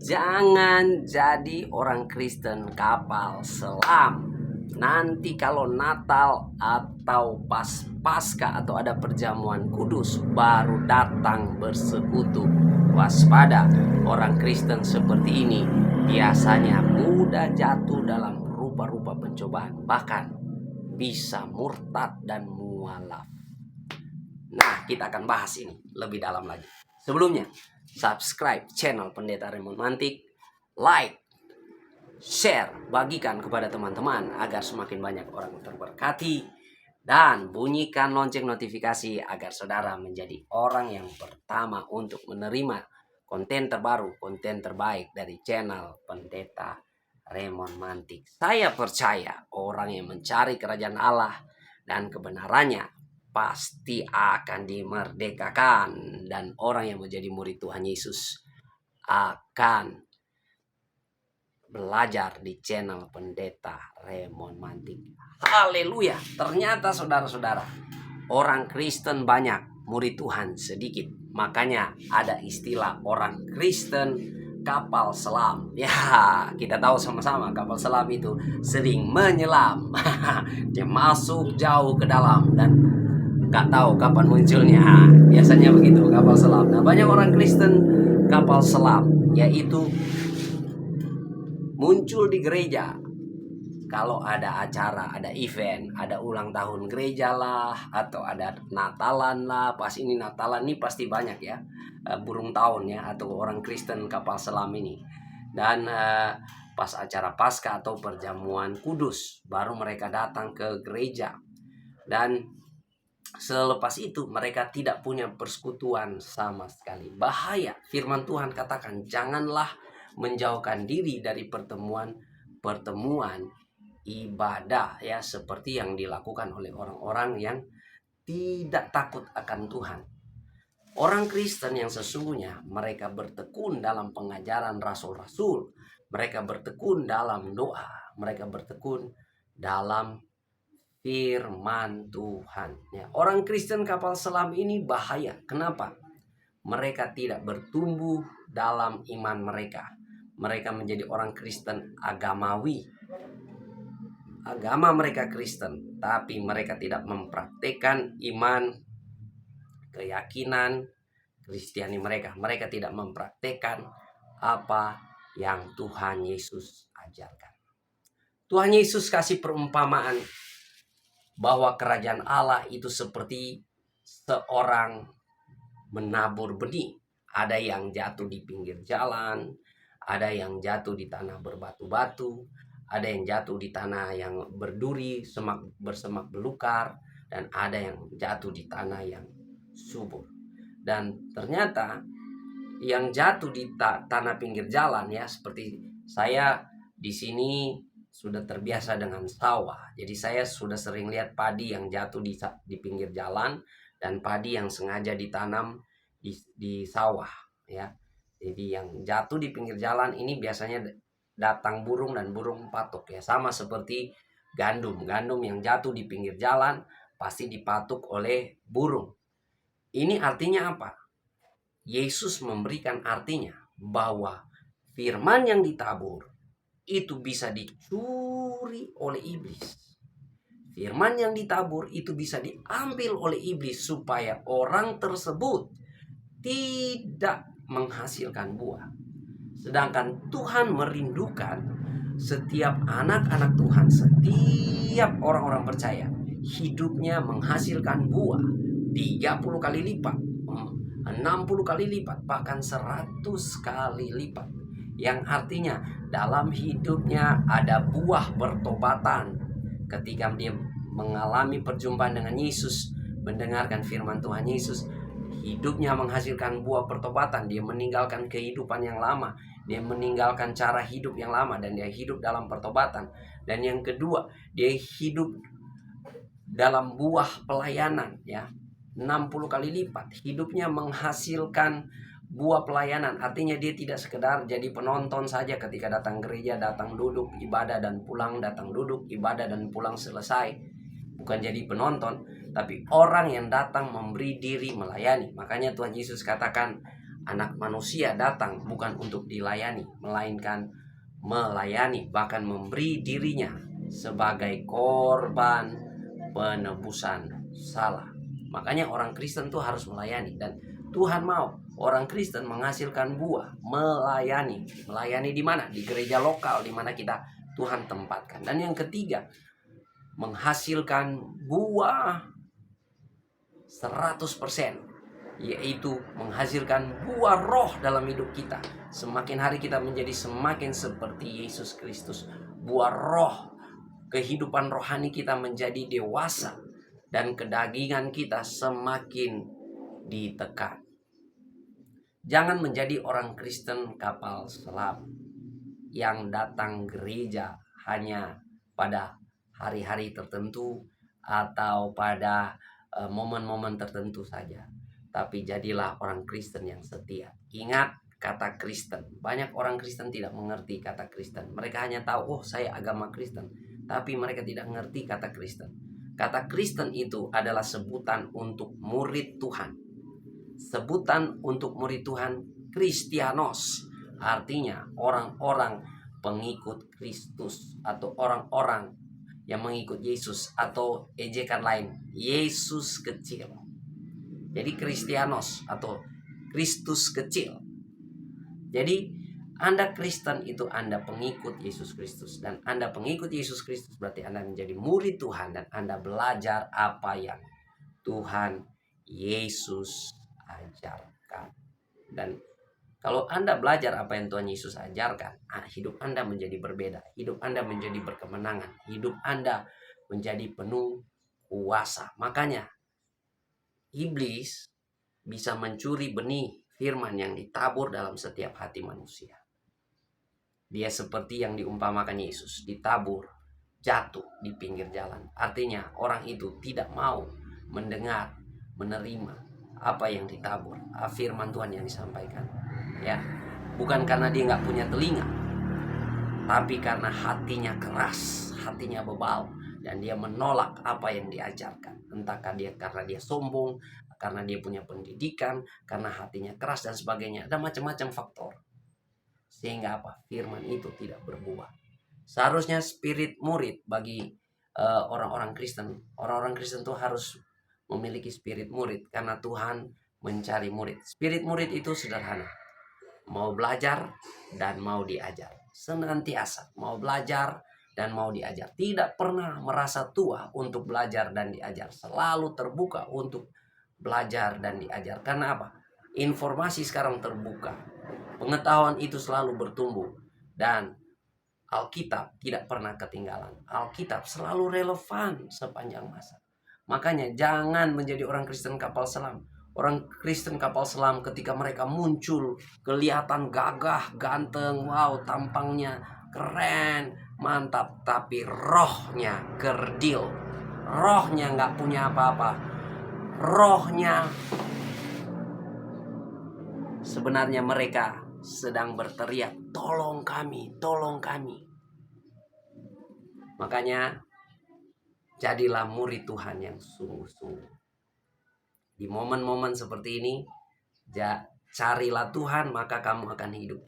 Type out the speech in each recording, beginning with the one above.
Jangan jadi orang Kristen kapal selam. Nanti kalau Natal atau Paskah atau ada perjamuan kudus baru datang bersekutu. Waspada, orang Kristen seperti ini biasanya mudah jatuh dalam rupa-rupa pencobaan, bahkan bisa murtad dan mualaf. Nah, kita akan bahas ini lebih dalam lagi. Sebelumnya, subscribe channel Pendeta Raymond Mantik, like, share, bagikan kepada teman-teman agar semakin banyak orang terberkati, dan bunyikan lonceng notifikasi agar saudara menjadi orang yang pertama untuk menerima konten terbaru, konten terbaik dari channel Pendeta Raymond Mantik. Saya percaya orang yang mencari kerajaan Allah dan kebenarannya pasti akan dimerdekakan, dan orang yang menjadi murid Tuhan Yesus akan belajar di channel Pendeta Raymond Mantik. Haleluya. Ternyata saudara-saudara, orang Kristen banyak, murid Tuhan sedikit. Makanya ada istilah orang Kristen kapal selam. Ya, kita tahu sama-sama kapal selam itu sering menyelam. Dia masuk jauh ke dalam dan gak tahu kapan munculnya. Biasanya begitu kapal selam. Nah, banyak orang Kristen kapal selam, yaitu muncul di gereja kalau ada acara, ada event, ada ulang tahun gereja lah, atau ada Natalan lah. Pas ini Natalan nih pasti banyak ya burung tahun ya, atau orang Kristen kapal selam ini. Dan pas acara Paskah atau perjamuan kudus baru mereka datang ke gereja. Dan selepas itu mereka tidak punya persekutuan sama sekali. Bahaya. Firman Tuhan katakan, janganlah menjauhkan diri dari pertemuan ibadah ya, seperti yang dilakukan oleh orang-orang yang tidak takut akan Tuhan. Orang Kristen yang sesungguhnya mereka bertekun dalam pengajaran rasul-rasul, mereka bertekun dalam doa, mereka bertekun dalam firman Tuhan ya. Orang Kristen kapal selam ini bahaya. Kenapa? Mereka tidak bertumbuh dalam iman mereka. Mereka menjadi orang Kristen agamawi. Agama mereka Kristen, tapi mereka tidak mempraktekkan iman, keyakinan Kristiani mereka. Mereka tidak mempraktekkan apa yang Tuhan Yesus ajarkan. Tuhan Yesus kasih perumpamaan bahwa kerajaan Allah itu seperti seorang menabur benih. Ada yang jatuh di pinggir jalan, ada yang jatuh di tanah berbatu-batu, ada yang jatuh di tanah yang berduri, bersemak belukar, dan ada yang jatuh di tanah yang subur. Dan ternyata yang jatuh di tanah pinggir jalan ya, seperti saya di sini sudah terbiasa dengan sawah. Jadi saya sudah sering lihat padi yang jatuh di pinggir jalan dan padi yang sengaja ditanam di sawah ya. Jadi yang jatuh di pinggir jalan ini biasanya datang burung dan burung patuk ya. Sama seperti gandum yang jatuh di pinggir jalan pasti dipatuk oleh burung. Ini artinya apa? Yesus memberikan artinya bahwa firman yang ditabur itu bisa dicuri oleh iblis. Firman yang ditabur itu bisa diambil oleh iblis supaya orang tersebut tidak menghasilkan buah. Sedangkan Tuhan merindukan setiap anak-anak Tuhan, setiap orang-orang percaya hidupnya menghasilkan buah 30 kali lipat, 60 kali lipat, bahkan 100 kali lipat. Yang artinya dalam hidupnya ada buah pertobatan. Ketika dia mengalami perjumpaan dengan Yesus, mendengarkan firman Tuhan Yesus, hidupnya menghasilkan buah pertobatan. Dia meninggalkan kehidupan yang lama, dia meninggalkan cara hidup yang lama, dan dia hidup dalam pertobatan. Dan yang kedua, dia hidup dalam buah pelayanan ya, 60 kali lipat. Hidupnya menghasilkan buah pelayanan. Artinya dia tidak sekedar jadi penonton saja ketika datang gereja, datang duduk ibadah dan pulang, datang duduk ibadah dan pulang selesai. Bukan jadi penonton, tapi orang yang datang memberi diri melayani. Makanya Tuhan Yesus katakan, Anak manusia datang bukan untuk dilayani, melainkan melayani, bahkan memberi dirinya sebagai korban penebusan salah. Makanya orang Kristen tuh harus melayani, dan Tuhan mau orang Kristen menghasilkan buah, melayani. Melayani di mana? Di gereja lokal di mana kita Tuhan tempatkan. Dan yang ketiga, menghasilkan buah 100%, yaitu menghasilkan buah roh dalam hidup kita. Semakin hari kita menjadi semakin seperti Yesus Kristus. Buah roh, kehidupan rohani kita menjadi dewasa, dan kedagingan kita semakin ditekan. Jangan menjadi orang Kristen kapal selam yang datang gereja hanya pada hari-hari tertentu atau pada momen-momen tertentu saja. Tapi jadilah orang Kristen yang setia. Ingat kata Kristen. Banyak orang Kristen tidak mengerti kata Kristen. Mereka hanya tahu, oh saya agama Kristen. Tapi mereka tidak mengerti kata Kristen. Kata Kristen itu adalah sebutan untuk murid Tuhan. Sebutan untuk murid Tuhan, Kristianos. Artinya orang-orang pengikut Kristus, atau orang-orang yang mengikut Yesus, atau ejekan lain, Yesus kecil. Jadi Kristianos atau Kristus kecil. Jadi Anda Kristen itu Anda pengikut Yesus Kristus. Dan Anda pengikut Yesus Kristus berarti Anda menjadi murid Tuhan, dan Anda belajar apa yang Tuhan Yesus ajarkan. Dan kalau Anda belajar apa yang Tuhan Yesus ajarkan, hidup Anda menjadi berbeda. Hidup Anda menjadi berkemenangan. Hidup Anda menjadi penuh kuasa. Makanya iblis bisa mencuri benih firman yang ditabur dalam setiap hati manusia. Dia seperti yang diumpamakan Yesus, ditabur, jatuh di pinggir jalan. Artinya orang itu tidak mau mendengar, menerima apa yang ditabur, firman Tuhan yang disampaikan. Ya, bukan karena dia nggak punya telinga, tapi karena hatinya keras, hatinya bebal, dan dia menolak apa yang diajarkan. Entah karena dia sombong, karena dia punya pendidikan, karena hatinya keras dan sebagainya. Ada macam-macam faktor. Sehingga apa? Firman itu tidak berbuah. Seharusnya spirit murid bagi orang-orang Kristen. Orang-orang Kristen itu harus memiliki spirit murid, karena Tuhan mencari murid. Spirit murid itu sederhana. Mau belajar dan mau diajar. Senantiasa mau belajar dan mau diajar. Tidak pernah merasa tua untuk belajar dan diajar. Selalu terbuka untuk belajar dan diajar. Karena apa? Informasi sekarang terbuka. Pengetahuan itu selalu bertumbuh. Dan Alkitab tidak pernah ketinggalan. Alkitab selalu relevan sepanjang masa. Makanya jangan menjadi orang Kristen kapal selam. Orang Kristen kapal selam ketika mereka muncul kelihatan gagah, ganteng, wow, tampangnya keren, mantap, tapi rohnya kerdil. Rohnya nggak punya apa-apa. Rohnya sebenarnya mereka sedang berteriak, tolong kami, tolong kami. Makanya jadilah murid Tuhan yang sungguh-sungguh. Di momen-momen seperti ini, carilah Tuhan, maka kamu akan hidup.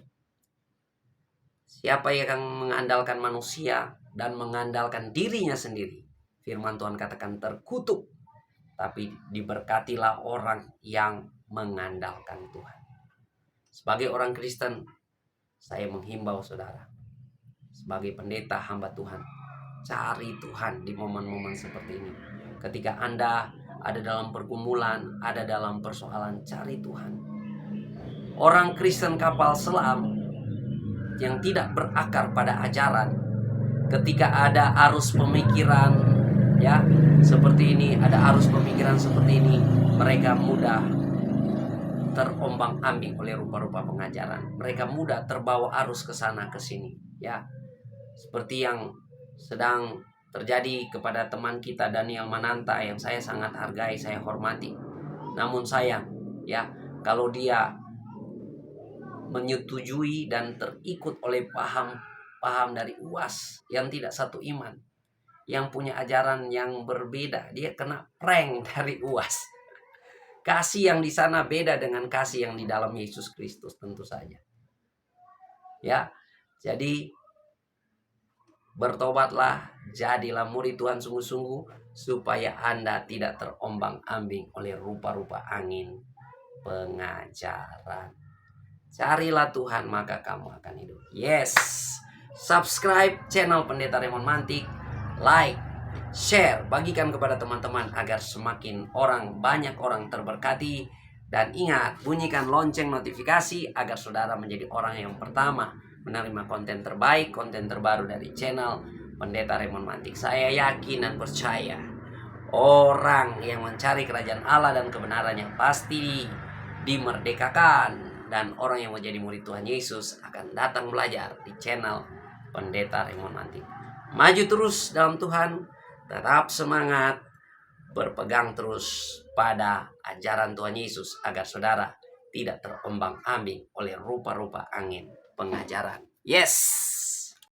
Siapa yang mengandalkan manusia dan mengandalkan dirinya sendiri, firman Tuhan katakan terkutuk. Tapi diberkatilah orang yang mengandalkan Tuhan. Sebagai orang Kristen, saya menghimbau saudara, sebagai pendeta hamba Tuhan, cari Tuhan di momen-momen seperti ini. Ketika Anda ada dalam pergumulan, ada dalam persoalan, cari Tuhan. Orang Kristen kapal selam yang tidak berakar pada ajaran, ketika ada arus pemikiran ya seperti ini, ada arus pemikiran seperti ini, mereka mudah terombang-ambing oleh rupa-rupa pengajaran. Mereka mudah terbawa arus ke sana ke sini, ya. Seperti yang sedang terjadi kepada teman kita Daniel Mananta yang saya sangat hargai, saya hormati. Namun sayang, ya, kalau dia menyetujui dan terikut oleh paham dari UAS yang tidak satu iman, yang punya ajaran yang berbeda, dia kena prank dari UAS. Kasih yang di sana beda dengan kasih yang di dalam Yesus Kristus tentu saja. Ya. Jadi bertobatlah, jadilah murid Tuhan sungguh-sungguh supaya Anda tidak terombang-ambing oleh rupa-rupa angin pengajaran. Carilah Tuhan maka kamu akan hidup. Yes. Subscribe channel Pendeta Raymond Mantik, like, share, bagikan kepada teman-teman agar semakin banyak orang terberkati. Dan ingat, bunyikan lonceng notifikasi agar saudara menjadi orang yang pertama menerima konten terbaik, konten terbaru dari channel Pendeta Raymond Mantik. Saya yakin dan percaya orang yang mencari kerajaan Allah dan kebenarannya pasti dimerdekakan. Dan orang yang menjadi murid Tuhan Yesus akan datang belajar di channel Pendeta Raymond Mantik. Maju terus dalam Tuhan, tetap semangat, berpegang terus pada ajaran Tuhan Yesus agar saudara tidak terombang-ambing oleh rupa-rupa angin pengajaran. Yes.